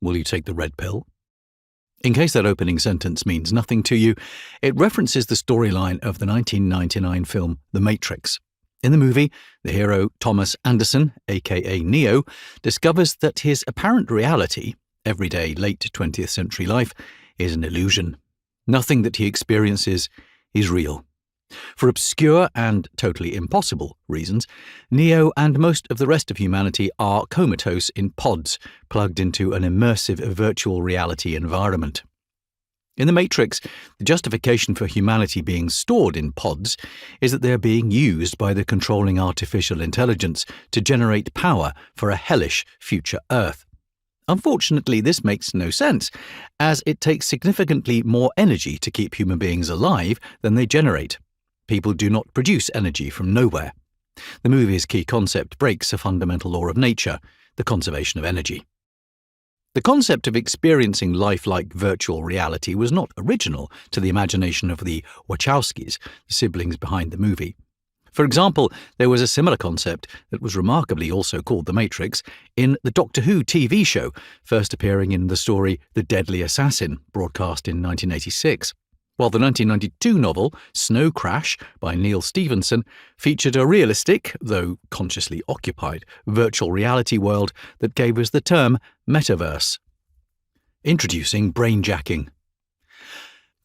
Will you take the red pill? In case that opening sentence means nothing to you, it references the storyline of the 1999 film The Matrix. In the movie, the hero Thomas Anderson, aka Neo, discovers that his apparent reality, everyday late 20th century life, is an illusion. Nothing that he experiences is real. For obscure and totally impossible reasons, Neo and most of the rest of humanity are comatose in pods, plugged into an immersive virtual reality environment. In The Matrix, the justification for humanity being stored in pods is that they are being used by the controlling artificial intelligence to generate power for a hellish future Earth. Unfortunately, this makes no sense, as it takes significantly more energy to keep human beings alive than they generate. People do not produce energy from nowhere. The movie's key concept breaks a fundamental law of nature, the conservation of energy. The concept of experiencing lifelike virtual reality was not original to the imagination of the Wachowskis, the siblings behind the movie. For example, there was a similar concept that was remarkably also called The Matrix in the Doctor Who TV show, first appearing in the story The Deadly Assassin, broadcast in 1986. While the 1992 novel Snow Crash by Neil Stephenson featured a realistic, though consciously occupied, virtual reality world that gave us the term metaverse. Introducing Brainjacking.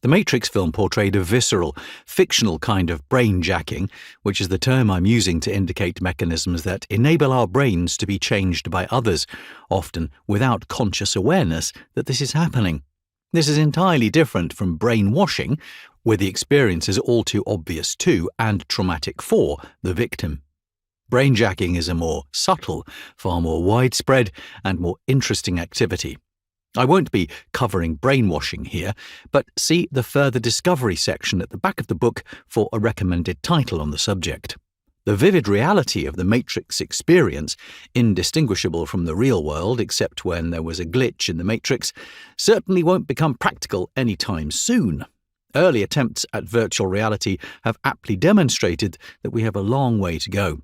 The Matrix film portrayed a visceral, fictional kind of brainjacking, which is the term I'm using to indicate mechanisms that enable our brains to be changed by others, often without conscious awareness that this is happening. This is entirely different from brainwashing, where the experience is all too obvious to and traumatic for the victim. Brainjacking is a more subtle, far more widespread, and more interesting activity. I won't be covering brainwashing here, but see the further discovery section at the back of the book for a recommended title on the subject. The vivid reality of the Matrix experience, indistinguishable from the real world except when there was a glitch in the Matrix, certainly won't become practical anytime soon. Early attempts at virtual reality have aptly demonstrated that we have a long way to go.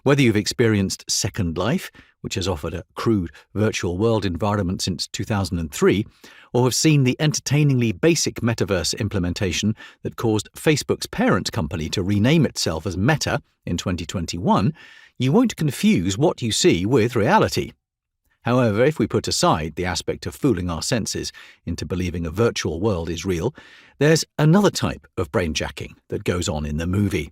Whether you've experienced Second Life, which has offered a crude virtual world environment since 2003, or have seen the entertainingly basic metaverse implementation that caused Facebook's parent company to rename itself as Meta in 2021, you won't confuse what you see with reality. However, if we put aside the aspect of fooling our senses into believing a virtual world is real, there's another type of brainjacking that goes on in the movie.